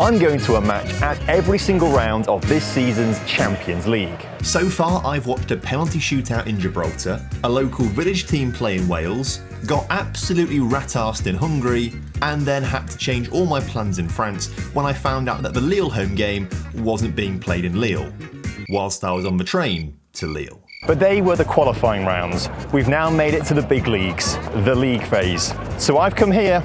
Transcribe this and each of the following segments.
I'm going to a match at every single round of this season's Champions League. So far, I've watched a penalty shootout in Gibraltar, a local village team play in Wales, got absolutely rat-arsed in Hungary, and then had to change all my plans in France when I found out that the Lille home game wasn't being played in Lille, whilst I was on the train to Lille. But they were the qualifying rounds. We've now made it to the big leagues, the league phase. So I've come here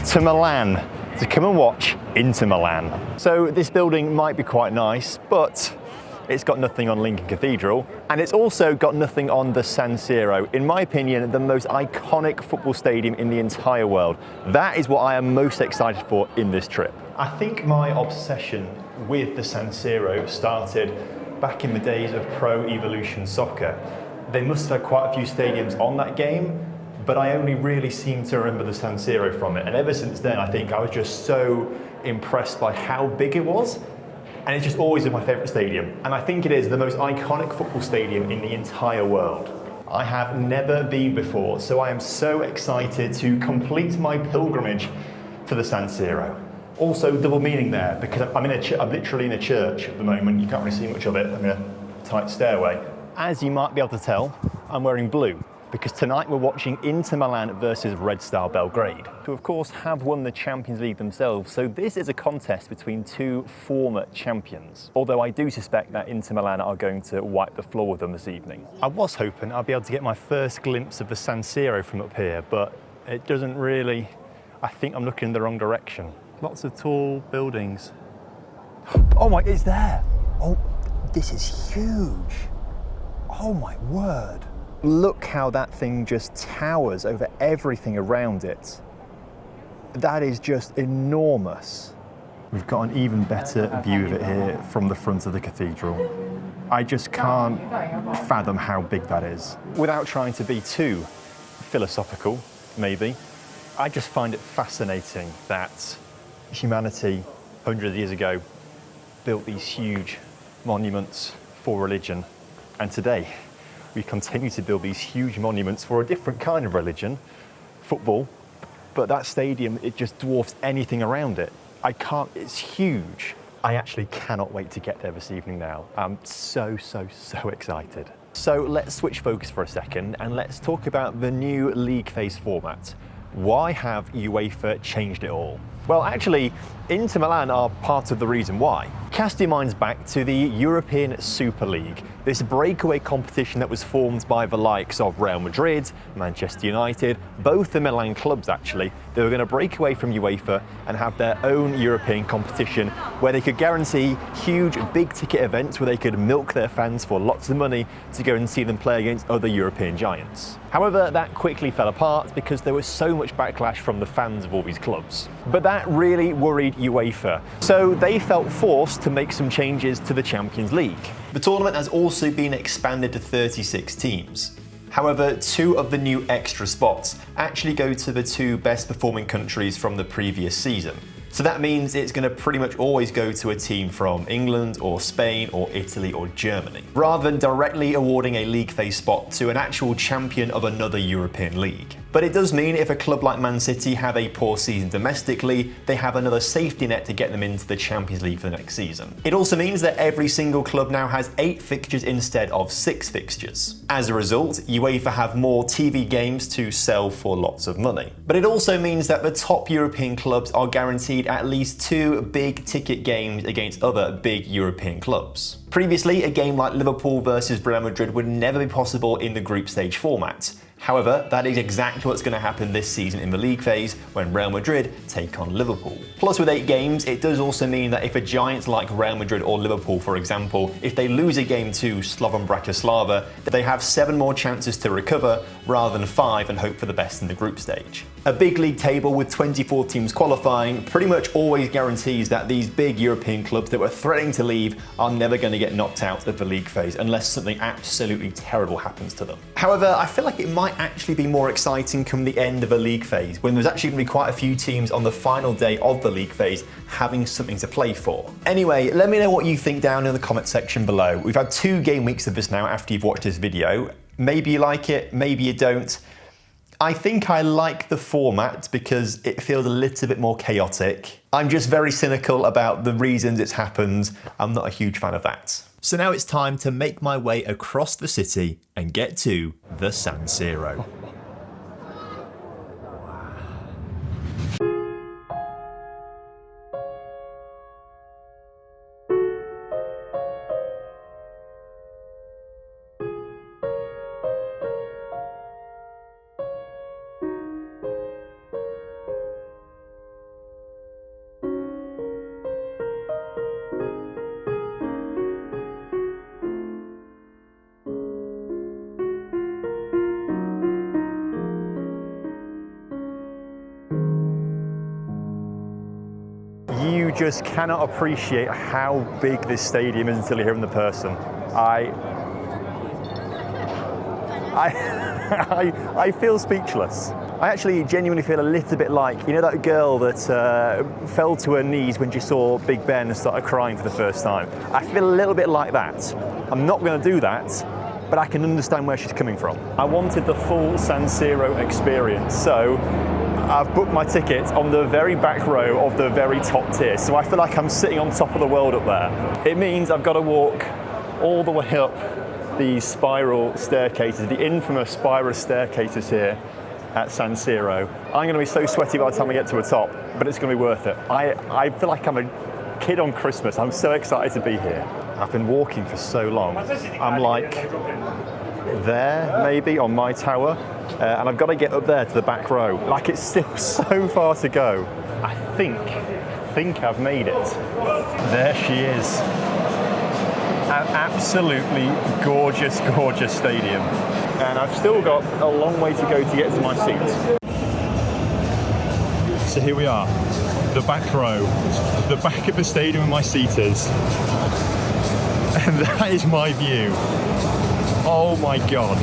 to Milan to come and watch Inter Milan. So this building might be quite nice, but it's got nothing on Lincoln Cathedral, and it's also got nothing on the San Siro. In my opinion, the most iconic football stadium in the entire world. That is what I am most excited for in this trip. I think my obsession with the San Siro started back in the days of Pro Evolution Soccer. They must have had quite a few stadiums on that game, but I only really seem to remember the San Siro from it. And ever since then, I think I was just so impressed by how big it was. And it's just always been my favourite stadium. And I think it is the most iconic football stadium in the entire world. I have never been before, so I am so excited to complete my pilgrimage to the San Siro. Also, double meaning there, because I'm literally in a church at the moment. You can't really see much of it. I'm in a tight stairway. As you might be able to tell, I'm wearing blue, because tonight we're watching Inter Milan versus Red Star Belgrade, who of course have won the Champions League themselves, so this is a contest between two former champions. Although I do suspect that Inter Milan are going to wipe the floor with them this evening. I was hoping I'd be able to get my first glimpse of the San Siro from up here, but it doesn't really. I think I'm looking in the wrong direction. Lots of tall buildings. Oh my, it's there! Oh, this is huge! Oh my word! Look how that thing just towers over everything around it. That is just enormous. We've got an even better view of it here from the front of the cathedral. I just can't fathom how big that is. Without trying to be too philosophical, maybe, I just find it fascinating that humanity, hundreds of years ago, built these huge monuments for religion, and today, we continue to build these huge monuments for a different kind of religion, football, but that stadium, it just dwarfs anything around it. It's huge. I actually cannot wait to get there this evening now. I'm so excited. So let's switch focus for a second and let's talk about the new league phase format. Why have UEFA changed it all? Well, actually, Inter Milan are part of the reason why. Cast your minds back to the European Super League, this breakaway competition that was formed by the likes of Real Madrid, Manchester United, both the Milan clubs actually. They were going to break away from UEFA and have their own European competition where they could guarantee huge big ticket events where they could milk their fans for lots of money to go and see them play against other European giants. However, that quickly fell apart because there was so much backlash from the fans of all these clubs. But that really worried UEFA, so they felt forced to make some changes to the Champions League. The tournament has also been expanded to 36 teams. However, 2 of the new extra spots actually go to the 2 best performing countries from the previous season. So that means it's going to pretty much always go to a team from England or Spain or Italy or Germany, rather than directly awarding a league phase spot to an actual champion of another European league. But it does mean if a club like Man City have a poor season domestically, they have another safety net to get them into the Champions League for the next season. It also means that every single club now has 8 fixtures instead of 6 fixtures. As a result, UEFA have more TV games to sell for lots of money. But it also means that the top European clubs are guaranteed at least 2 big ticket games against other big European clubs. Previously, a game like Liverpool versus Real Madrid would never be possible in the group stage format. However, that is exactly what's going to happen this season in the league phase when Real Madrid take on Liverpool. Plus, with 8 games, it does also mean that if a giant like Real Madrid or Liverpool, for example, if they lose a game to Slovan Bratislava, they have 7 more chances to recover rather than 5 and hope for the best in the group stage. A big league table with 24 teams qualifying pretty much always guarantees that these big European clubs that were threatening to leave are never going to get knocked out of the league phase unless something absolutely terrible happens to them. However, I feel like it might actually be more exciting come the end of a league phase, when there's actually going to be quite a few teams on the final day of the league phase having something to play for. Anyway, let me know what you think down in the comment section below. We've had 2 game weeks of this now after you've watched this video. Maybe you like it, maybe you don't. I think I like the format because it feels a little bit more chaotic. I'm just very cynical about the reasons it's happened. I'm not a huge fan of that. So now it's time to make my way across the city and get to the San Siro. You just cannot appreciate how big this stadium is until you're here in the person. I feel speechless. I actually genuinely feel a little bit like, you know, that girl that fell to her knees when she saw Big Ben and started crying for the first time. I feel a little bit like that. I'm not going to do that, but I can understand where she's coming from. I wanted the full San Siro experience, so I've booked my ticket on the very back row of the very top tier, so I feel like I'm sitting on top of the world up there. It means I've got to walk all the way up these spiral staircases, the infamous spiral staircases here at San Siro. I'm going to be so sweaty by the time I get to the top, but it's going to be worth it. I feel like I'm a kid on Christmas. I'm so excited to be here. I've been walking for so long. I'm like there, maybe, on my tower. And I've got to get up there to the back row. Like, it's still so far to go. I think I've made it. There she is. An absolutely gorgeous, gorgeous stadium. And I've still got a long way to go to get to my seat. So here we are, the back row, the back of the stadium where my seat is. And that is my view. Oh my God.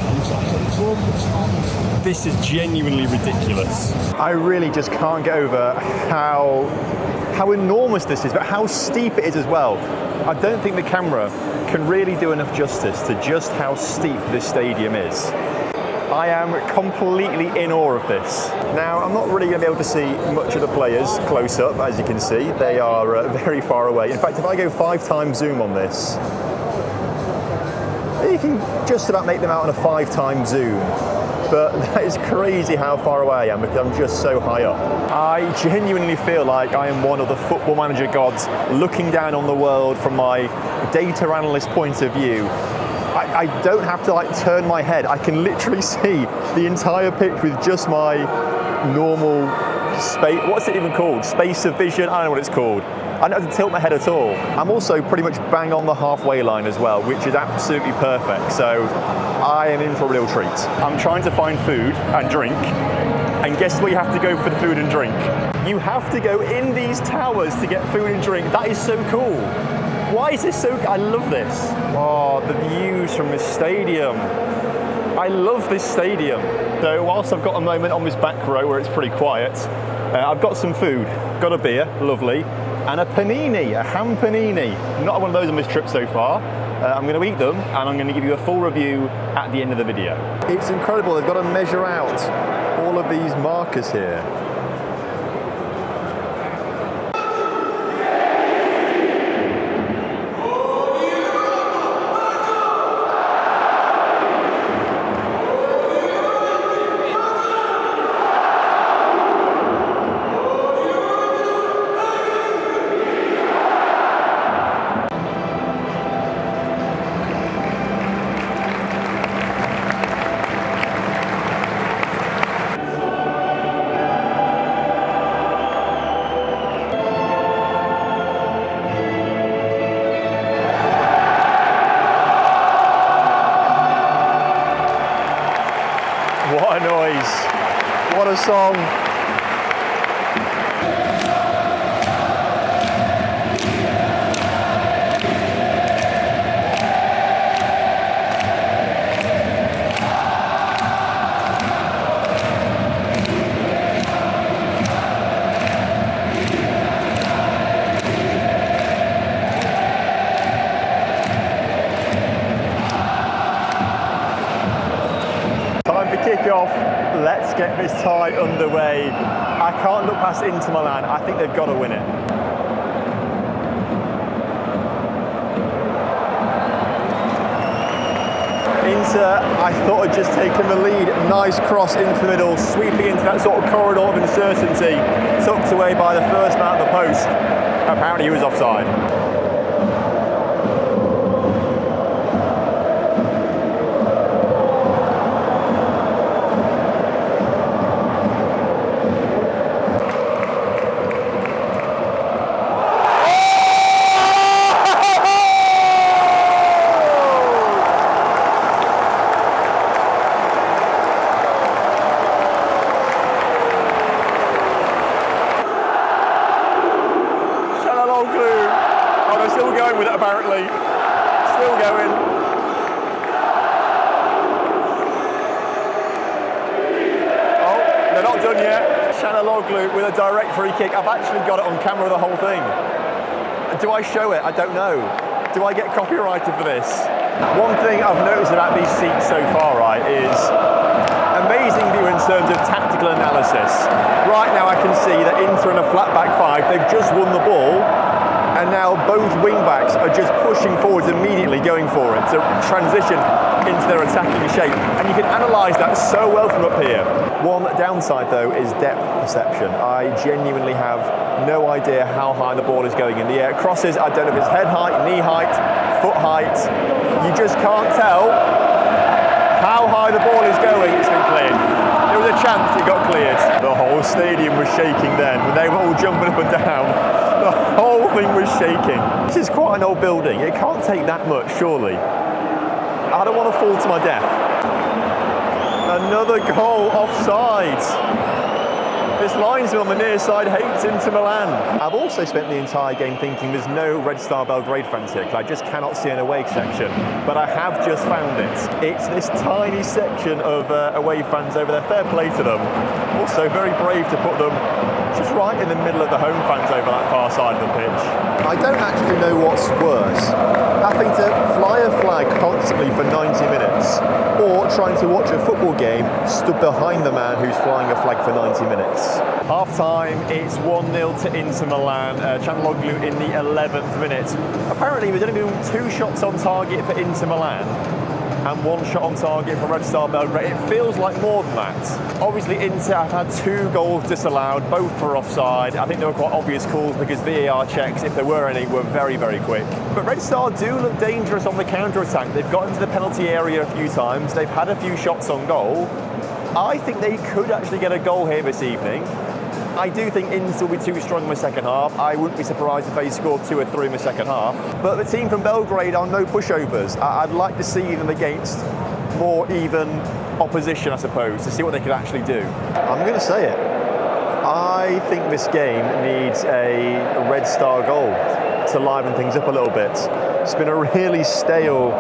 This is genuinely ridiculous. I really just can't get over how enormous this is, but how steep it is as well. I don't think the camera can really do enough justice to just how steep this stadium is. I am completely in awe of this. Now, I'm not really going to be able to see much of the players close up, as you can see. They are very far away. In fact, if I go 5x zoom on this, you can just about make them out on a 5x zoom. But that is crazy how far away I am because I'm just so high up. I genuinely feel like I am one of the football manager gods looking down on the world from my data analyst point of view. I don't have to like turn my head. I can literally see the entire pitch with just my normal space. What's it even called? Space of vision? I don't know what it's called. I don't have to tilt my head at all. I'm also pretty much bang on the halfway line as well, which is absolutely perfect. So I am in for a real treat. I'm trying to find food and drink. And guess where you have to go for the food and drink? You have to go in these towers to get food and drink. That is so cool. Why is this so? I love this. Oh, the views from this stadium. I love this stadium. So whilst I've got a moment on this back row where it's pretty quiet, I've got some food, got a beer, lovely, and a panini, a ham panini. Not one of those on this trip so far. I'm going to eat them and I'm going to give you a full review at the end of the video. It's incredible, they've got to measure out all of these markers here. What a noise, what a song. Time for kick-off. Let's get this tie underway. I can't look past Inter Milan. I think they've got to win it. Inter, I thought, had just taken the lead. Nice cross into the middle, sweeping into that sort of corridor of uncertainty. Tucked away by the first man at the post. Apparently he was offside. With it apparently. Still going. Oh, they're not done yet. Çalhanoğlu with a direct free kick. I've actually got it on camera, the whole thing. Do I show it? I don't know. Do I get copyrighted for this? One thing I've noticed about these seats so far, right, is amazing view in terms of tactical analysis. Right now I can see that Inter in a flat back five, they've just won the ball. And now both wing-backs are just pushing forwards immediately, going for it to transition into their attacking shape. And you can analyse that so well from up here. One downside, though, is depth perception. I genuinely have no idea how high the ball is going in the air. Crosses, I don't know if it's head height, knee height, foot height. You just can't tell how high the ball is going. It's been cleared. There was a chance it got cleared. The whole stadium was shaking then, when they were all jumping up and down. The whole thing was shaking. This is quite an old building. It can't take that much, surely. I don't want to fall to my death. Another goal offside. This linesman on the near side hates Inter Milan. I've also spent the entire game thinking there's no Red Star Belgrade fans here, because I just cannot see an away section. But I have just found it. It's this tiny section of away fans over there. Fair play to them. Also very brave to put them just right in the middle of the home fans over that far side of the pitch. I don't actually know what's worse, having to fly a flag constantly for 90 minutes or trying to watch a football game stood behind the man who's flying a flag for 90 minutes. Half time, it's 1-0 to Inter Milan. Çalhanoğlu in the 11th minute. Apparently there's only been 2 shots on target for Inter Milan and 1 shot on target for Red Star Belgrade. It feels like more than that. Obviously Inter have had 2 goals disallowed, both for offside. I think they were quite obvious calls because VAR checks, if there were any, were very, very quick. But Red Star do look dangerous on the counter-attack. They've got into the penalty area a few times. They've had a few shots on goal. I think they could actually get a goal here this evening. I do think Inter will be too strong in the second half. I wouldn't be surprised if they scored 2 or 3 in the second half. But the team from Belgrade are no pushovers. I'd like to see them against more even opposition, I suppose, to see what they could actually do. I'm going to say it. I think this game needs a Red Star goal to liven things up a little bit. It's been a really stale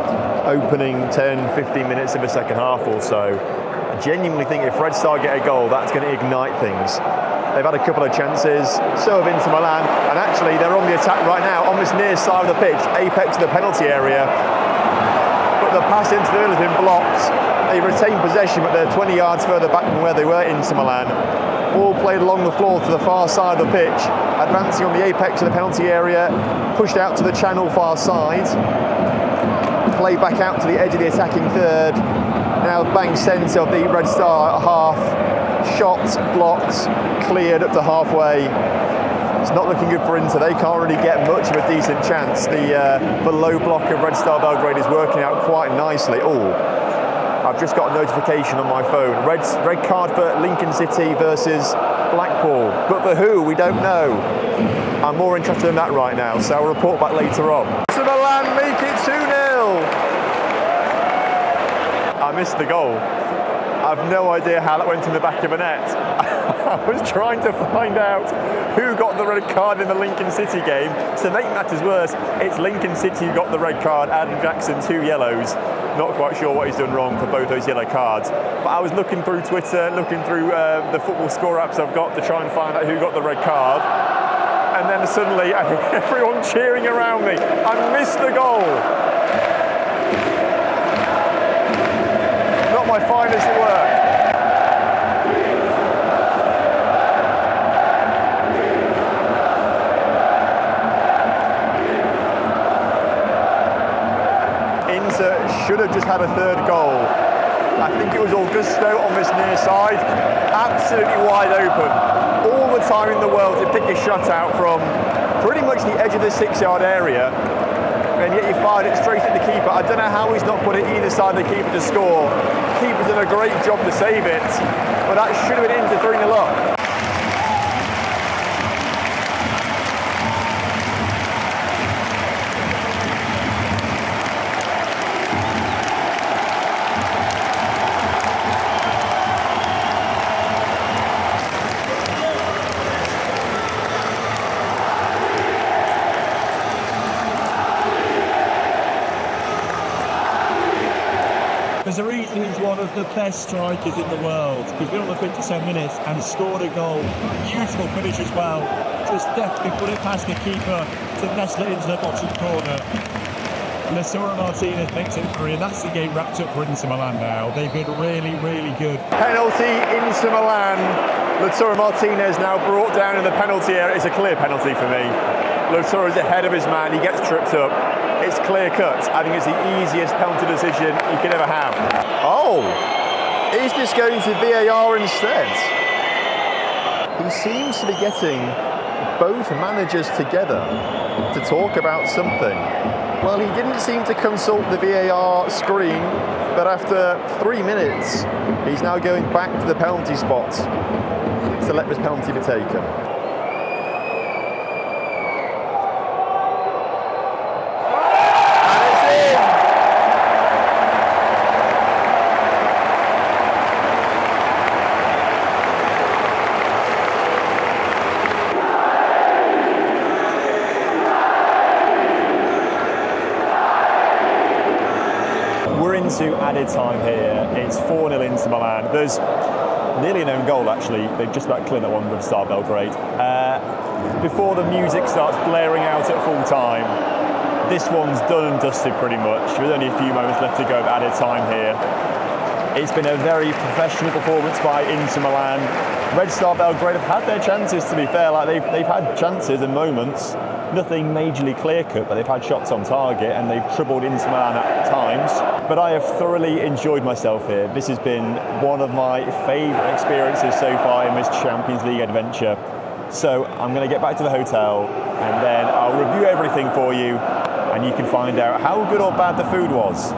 opening 10-15 minutes of the second half or so. I genuinely think if Red Star get a goal, that's going to ignite things. They've had a couple of chances, so have Inter Milan, and actually they're on the attack right now, on this near side of the pitch, apex of the penalty area. But the pass into the middle has been blocked. They retain possession, but they're 20 yards further back than where they were, Inter Milan. Ball played along the floor to the far side of the pitch, advancing on the apex of the penalty area, pushed out to the channel far side, played back out to the edge of the attacking third, now bang centre of the Red Star half, shot, blocked, cleared up to halfway. It's not looking good for Inter. They can't really get much of a decent chance. The low block of Red Star Belgrade is working out quite nicely. Oh, I've just got a notification on my phone. Red card for Lincoln City versus Blackpool. But for who, we don't know. I'm more interested in that right now, so I'll report back later on. Inter Milan make it 2-0. I missed the goal. I've no idea how that went in the back of the net. I was trying to find out who got the red card in the Lincoln City game. To make matters worse, it's Lincoln City who got the red card, Adam Jackson 2 yellows. Not quite sure what he's done wrong for both those yellow cards. But I was looking through Twitter, looking through the football score apps I've got to try and find out who got the red card. And then suddenly, everyone cheering around me. I missed the goal. Not my finest work. should have just had a third goal. I think it was Augusto on this near side, absolutely wide open. All the time in the world to pick a shot out from pretty much the edge of the 6-yard area, and yet you fired it straight at the keeper. I don't know how he's not put it either side of the keeper to score. Keeper's done a great job to save it, but that should have been Inter 3-0 up. There's a reason he's one of the best strikers in the world. He's been on the pitch for 10 minutes and scored a goal. Beautiful finish as well. Just definitely put it past the keeper to nestle it into the bottom corner. Lautaro Martinez makes it 3, and that's the game wrapped up for Inter Milan now. They've been really, really good. Penalty, Inter Milan. Lautaro Martinez now brought down in the penalty area. It's a clear penalty for me. Lautaro's ahead of his man, he gets tripped up. It's clear cut. I think it's the easiest penalty decision you can ever have. Oh, is this going to VAR instead? He seems to be getting both managers together to talk about something. Well, he didn't seem to consult the VAR screen, but after 3 minutes, he's now going back to the penalty spot to let this penalty be taken. To added time here. It's 4-0 Inter Milan. There's nearly an own goal actually. They've just about cleared that one, Red Star Belgrade. Before the music starts blaring out at full time, this one's done and dusted pretty much. With only a few moments left to go of added time here. It's been a very professional performance by Inter Milan. Red Star Belgrade have had their chances, to be fair. Like they've had chances and moments. Nothing majorly clear-cut, but they've had shots on target and they've troubled Inter Milan at times. But I have thoroughly enjoyed myself here. This has been one of my favourite experiences so far in this Champions League adventure. So I'm going to get back to the hotel and then I'll review everything for you and you can find out how good or bad the food was.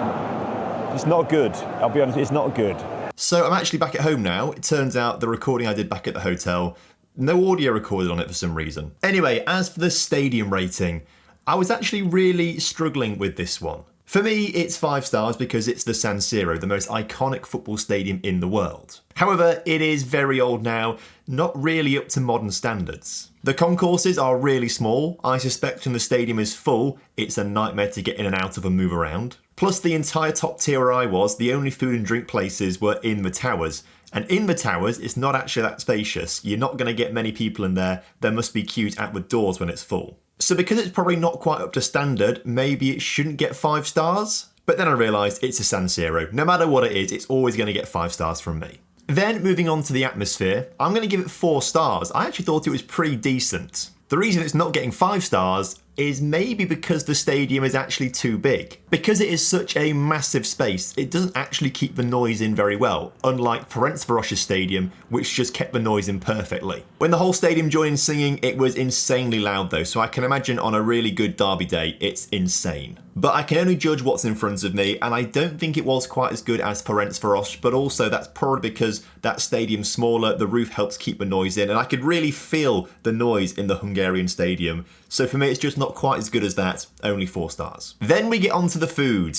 It's not good. I'll be honest, it's not good. So I'm actually back at home now. It turns out the recording I did back at the hotel, no audio recorded on it for some reason. Anyway, as for the stadium rating, I was actually really struggling with this one. For me, it's 5 stars because it's the San Siro, the most iconic football stadium in the world. However, it is very old now, not really up to modern standards. The concourses are really small. I suspect when the stadium is full, it's a nightmare to get in and out of and move around. Plus, the entire top tier where I was, the only food and drink places were in the towers. And in the towers, it's not actually that spacious. You're not going to get many people in there. There must be queues at the doors when it's full. So because it's probably not quite up to standard, maybe it shouldn't get 5 stars? But then I realised it's a San Siro. No matter what it is, it's always going to get 5 stars from me. Then moving on to the atmosphere, I'm going to give it 4 stars. I actually thought it was pretty decent. The reason it's not getting 5 stars is maybe because the stadium is actually too big. Because it is such a massive space, it doesn't actually keep the noise in very well, unlike Ferencvaros's stadium, which just kept the noise in perfectly. When the whole stadium joined in singing, it was insanely loud though, so I can imagine on a really good derby day, it's insane. But I can only judge what's in front of me, and I don't think it was quite as good as Ferencvaros, but also that's probably because that stadium's smaller, the roof helps keep the noise in, and I could really feel the noise in the Hungarian stadium. So for me, it's just not quite as good as that, only 4 stars. Then we get on to the food.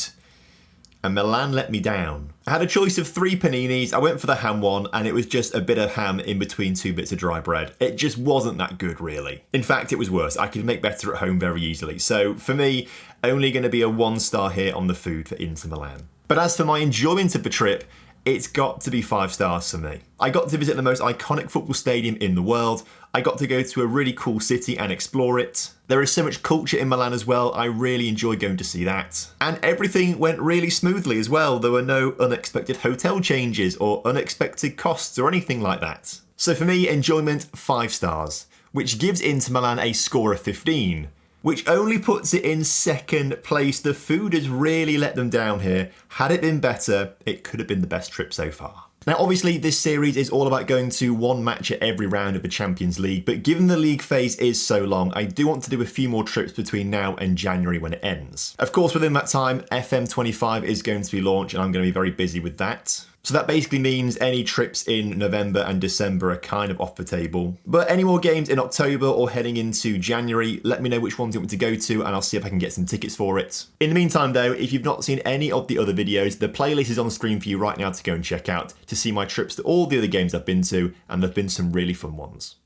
And Milan let me down. I had a choice of 3 paninis, I went for the ham one, and it was just a bit of ham in between 2 bits of dry bread. It just wasn't that good, really. In fact, it was worse. I could make better at home very easily. So for me, only going to be a 1 star here on the food for Inter Milan. But as for my enjoyment of the trip, it's got to be 5 stars for me. I got to visit the most iconic football stadium in the world. I got to go to a really cool city and explore it. There is so much culture in Milan as well. I really enjoyed going to see that. And everything went really smoothly as well. There were no unexpected hotel changes or unexpected costs or anything like that. So for me, enjoyment 5 stars, which gives Inter Milan a score of 15. which only puts it in second place. The food has really let them down here. Had it been better, it could have been the best trip so far. Now, obviously, this series is all about going to one match at every round of the Champions League, but given the league phase is so long, I do want to do a few more trips between now and January when it ends. Of course, within that time, FM25 is going to be launched, and I'm going to be very busy with that. So that basically means any trips in November and December are kind of off the table. But any more games in October or heading into January, let me know which ones you want me to go to and I'll see if I can get some tickets for it. In the meantime though, if you've not seen any of the other videos, the playlist is on the screen for you right now to go and check out to see my trips to all the other games I've been to, and there've been some really fun ones.